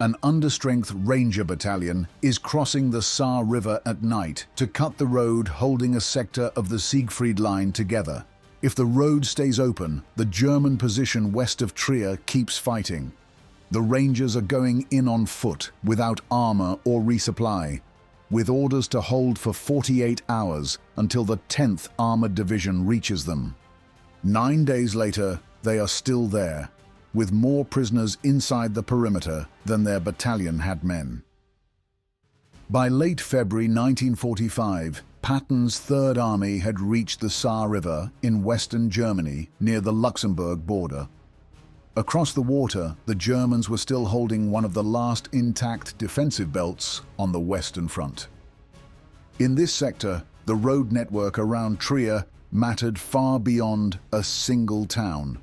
An understrength Ranger battalion is crossing the Saar River at night to cut the road holding a sector of the Siegfried Line together. If the road stays open, the German position west of Trier keeps fighting. The Rangers are going in on foot, without armor or resupply, with orders to hold for 48 hours until the 10th Armored Division reaches them. 9 days later, they are still there, with more prisoners inside the perimeter than their battalion had men. By late February 1945, Patton's Third Army had reached the Saar River in western Germany near the Luxembourg border. Across the water, the Germans were still holding one of the last intact defensive belts on the Western Front. In this sector, the road network around Trier mattered far beyond a single town.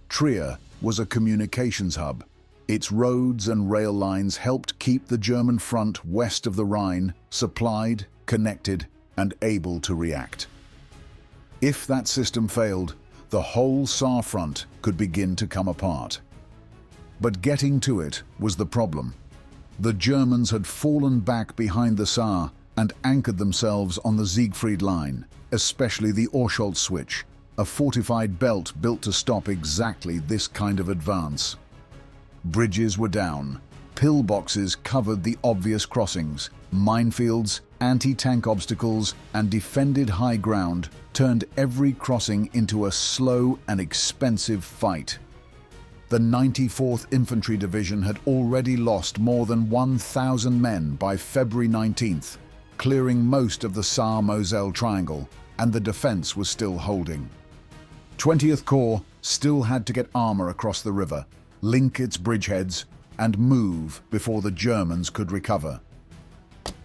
Trier was a communications hub. Its roads and rail lines helped keep the German front west of the Rhine supplied, connected, and able to react. If that system failed, the whole Saar front could begin to come apart. But getting to it was the problem. The Germans had fallen back behind the Saar and anchored themselves on the Siegfried Line, especially the Oscholz Switch, a fortified belt built to stop exactly this kind of advance. Bridges were down, pillboxes covered the obvious crossings, minefields, anti-tank obstacles, and defended high ground turned every crossing into a slow and expensive fight. The 94th Infantry Division had already lost more than 1,000 men by February 19th, clearing most of the Saar-Moselle Triangle, and the defense was still holding. 20th Corps still had to get armor across the river, link its bridgeheads, and move before the Germans could recover.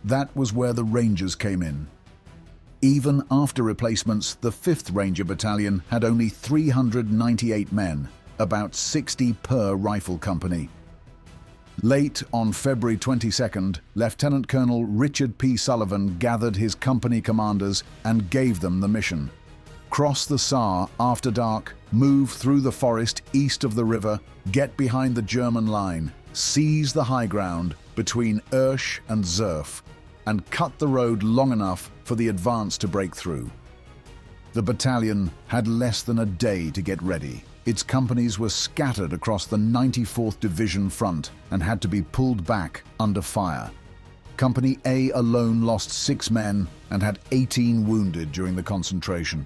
That was where the Rangers came in. Even after replacements, the 5th Ranger Battalion had only 398 men, about 60 per rifle company. Late on February 22nd, Lieutenant Colonel Richard P. Sullivan gathered his company commanders and gave them the mission. Cross the Saar after dark, move through the forest east of the river, get behind the German line, seize the high ground between Oesch and Zerf, and cut the road long enough for the advance to break through. The battalion had less than a day to get ready. Its companies were scattered across the 94th Division front and had to be pulled back under fire. Company A alone lost 6 men and had 18 wounded during the concentration.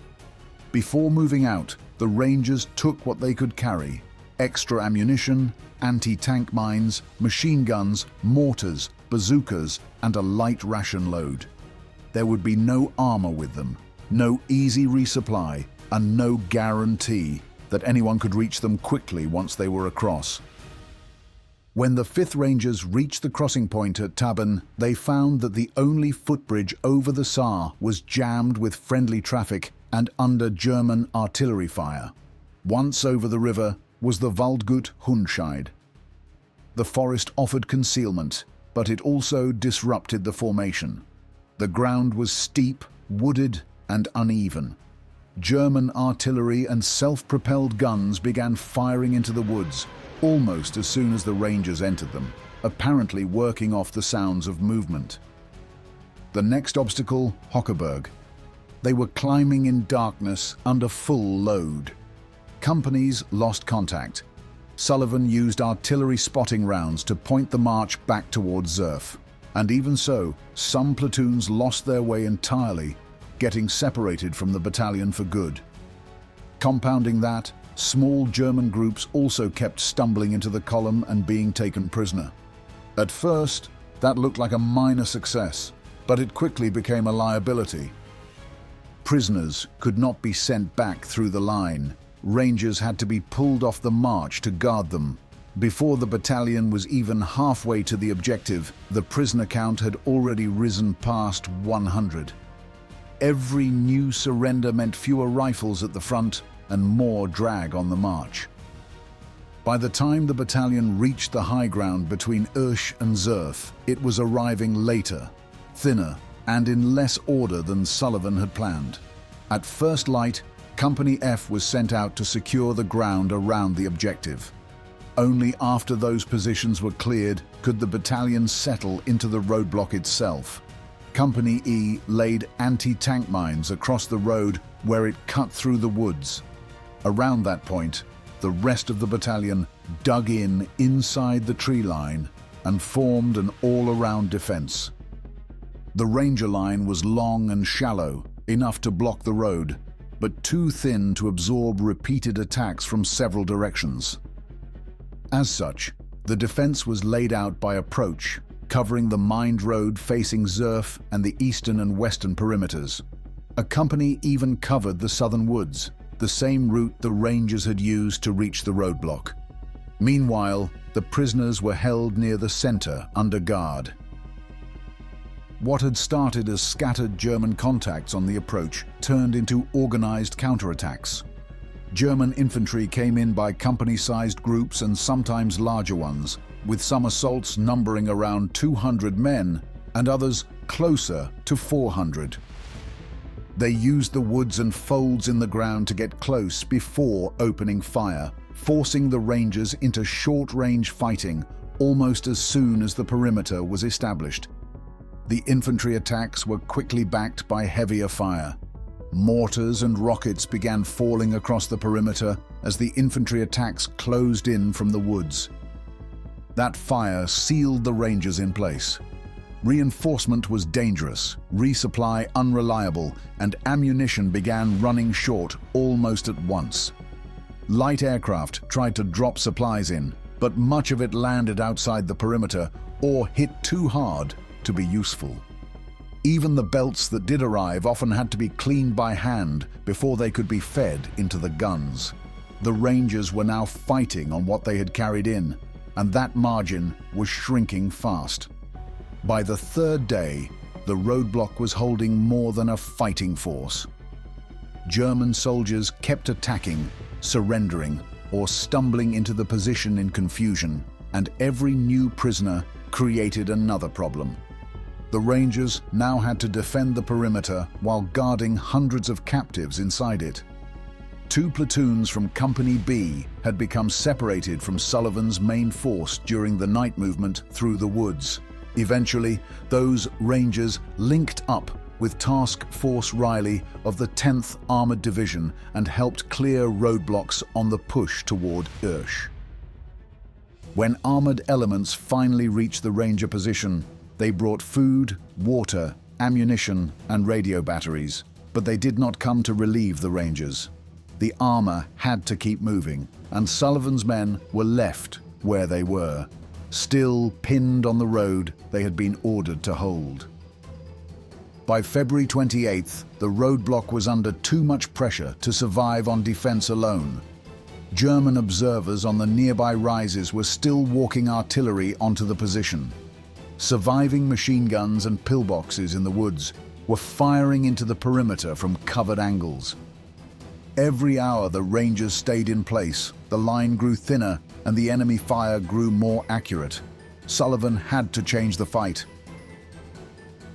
Before moving out, the Rangers took what they could carry: extra ammunition, anti-tank mines, machine guns, mortars, bazookas, and a light ration load. There would be no armor with them, no easy resupply, and no guarantee that anyone could reach them quickly once they were across. When the 5th Rangers reached the crossing point at Taben, they found that the only footbridge over the Saar was jammed with friendly traffic and under German artillery fire. Once over the river was the Waldgut Hundscheid. The forest offered concealment, but it also disrupted the formation. The ground was steep, wooded, and uneven. German artillery and self-propelled guns began firing into the woods almost as soon as the Rangers entered them, apparently working off the sounds of movement. The next obstacle, Hockerberg. They were climbing in darkness under full load. Companies lost contact. Sullivan used artillery spotting rounds to point the march back towards Zerf. And even so, some platoons lost their way entirely, getting separated from the battalion for good. Compounding that, small German groups also kept stumbling into the column and being taken prisoner. At first, that looked like a minor success, but it quickly became a liability. Prisoners could not be sent back through the line. Rangers had to be pulled off the march to guard them. Before the battalion was even halfway to the objective, the prisoner count had already risen past 100. Every new surrender meant fewer rifles at the front and more drag on the march. By the time the battalion reached the high ground between Oesch and Zerf, it was arriving later, thinner, and in less order than Sullivan had planned. At first light, Company F was sent out to secure the ground around the objective. Only after those positions were cleared could the battalion settle into the roadblock itself. Company E laid anti-tank mines across the road where it cut through the woods. Around that point, the rest of the battalion dug in inside the tree line and formed an all-around defense. The Ranger line was long and shallow, enough to block the road, but too thin to absorb repeated attacks from several directions. As such, the defense was laid out by approach, covering the mined road facing Zerf and the eastern and western perimeters. A company even covered the southern woods, the same route the Rangers had used to reach the roadblock. Meanwhile, the prisoners were held near the center under guard. What had started as scattered German contacts on the approach turned into organized counterattacks. German infantry came in by company-sized groups and sometimes larger ones, with some assaults numbering around 200 men and others closer to 400. They used the woods and folds in the ground to get close before opening fire, forcing the Rangers into short-range fighting almost as soon as the perimeter was established. The infantry attacks were quickly backed by heavier fire. Mortars and rockets began falling across the perimeter as the infantry attacks closed in from the woods. That fire sealed the Rangers in place. Reinforcement was dangerous, resupply unreliable, and ammunition began running short almost at once. Light aircraft tried to drop supplies in, but much of it landed outside the perimeter or hit too hard to be useful. Even the belts that did arrive often had to be cleaned by hand before they could be fed into the guns. The Rangers were now fighting on what they had carried in, and that margin was shrinking fast. By the third day, the roadblock was holding more than a fighting force. German soldiers kept attacking, surrendering, or stumbling into the position in confusion, and every new prisoner created another problem. The Rangers now had to defend the perimeter while guarding hundreds of captives inside it. 2 platoons from Company B had become separated from Sullivan's main force during the night movement through the woods. Eventually, those Rangers linked up with Task Force Riley of the 10th Armored Division and helped clear roadblocks on the push toward Irsch. When armored elements finally reached the Ranger position, they brought food, water, ammunition, and radio batteries, but they did not come to relieve the Rangers. The armor had to keep moving, and Sullivan's men were left where they were, still pinned on the road they had been ordered to hold. By February 28th, the roadblock was under too much pressure to survive on defense alone. German observers on the nearby rises were still walking artillery onto the position. Surviving machine guns and pillboxes in the woods were firing into the perimeter from covered angles. Every hour the Rangers stayed in place, the line grew thinner and the enemy fire grew more accurate. Sullivan had to change the fight.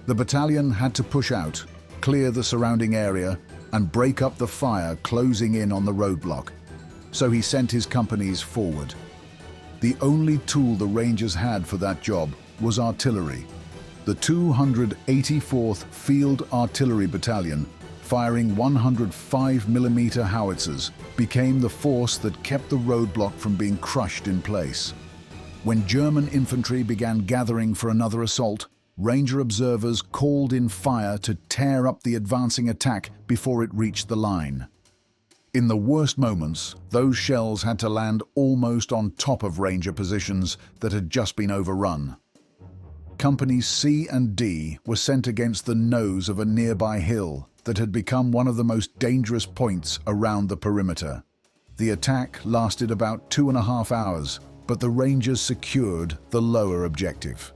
The battalion had to push out, clear the surrounding area, and break up the fire closing in on the roadblock. So he sent his companies forward. The only tool the Rangers had for that job was artillery. The 284th Field Artillery Battalion, firing 105mm howitzers, became the force that kept the roadblock from being crushed in place. When German infantry began gathering for another assault, Ranger observers called in fire to tear up the advancing attack before it reached the line. In the worst moments, those shells had to land almost on top of Ranger positions that had just been overrun. Companies C and D were sent against the nose of a nearby hill that had become one of the most dangerous points around the perimeter. The attack lasted about 2.5 hours, but the Rangers secured the lower objective.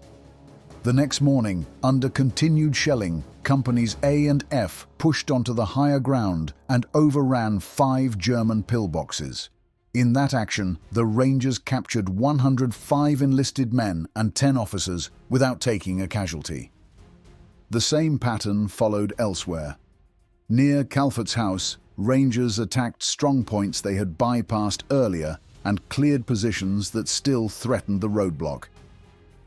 The next morning, under continued shelling, Companies A and F pushed onto the higher ground and overran 5 German pillboxes. In that action, the Rangers captured 105 enlisted men and 10 officers without taking a casualty. The same pattern followed elsewhere. Near Calvert's house, Rangers attacked strongpoints they had bypassed earlier and cleared positions that still threatened the roadblock.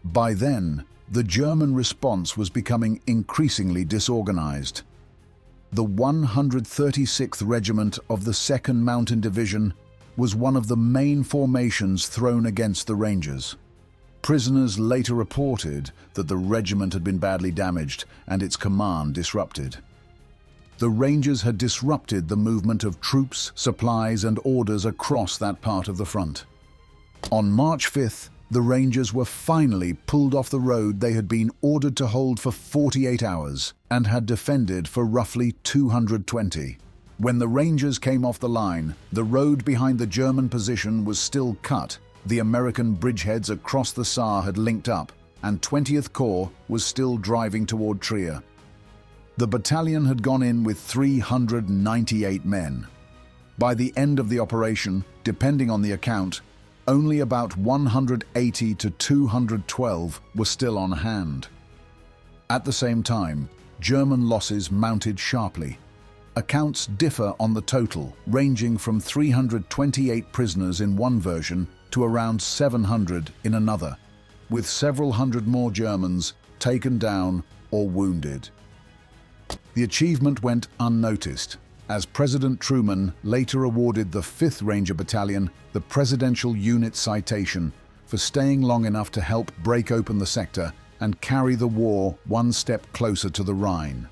By then, the German response was becoming increasingly disorganized. The 136th Regiment of the 2nd Mountain Division was one of the main formations thrown against the Rangers. Prisoners later reported that the regiment had been badly damaged and its command disrupted. The Rangers had disrupted the movement of troops, supplies, and orders across that part of the front. On March 5th, the Rangers were finally pulled off the road they had been ordered to hold for 48 hours and had defended for roughly 220. When the Rangers came off the line, the road behind the German position was still cut. The American bridgeheads across the Saar had linked up, and 20th Corps was still driving toward Trier. The battalion had gone in with 398 men. By the end of the operation, depending on the account, only about 180 to 212 were still on hand. At the same time, German losses mounted sharply. Accounts differ on the total, ranging from 328 prisoners in one version to around 700 in another, with several hundred more Germans taken down or wounded. The achievement went unnoticed, as President Truman later awarded the 5th Ranger Battalion the Presidential Unit Citation for staying long enough to help break open the sector and carry the war one step closer to the Rhine.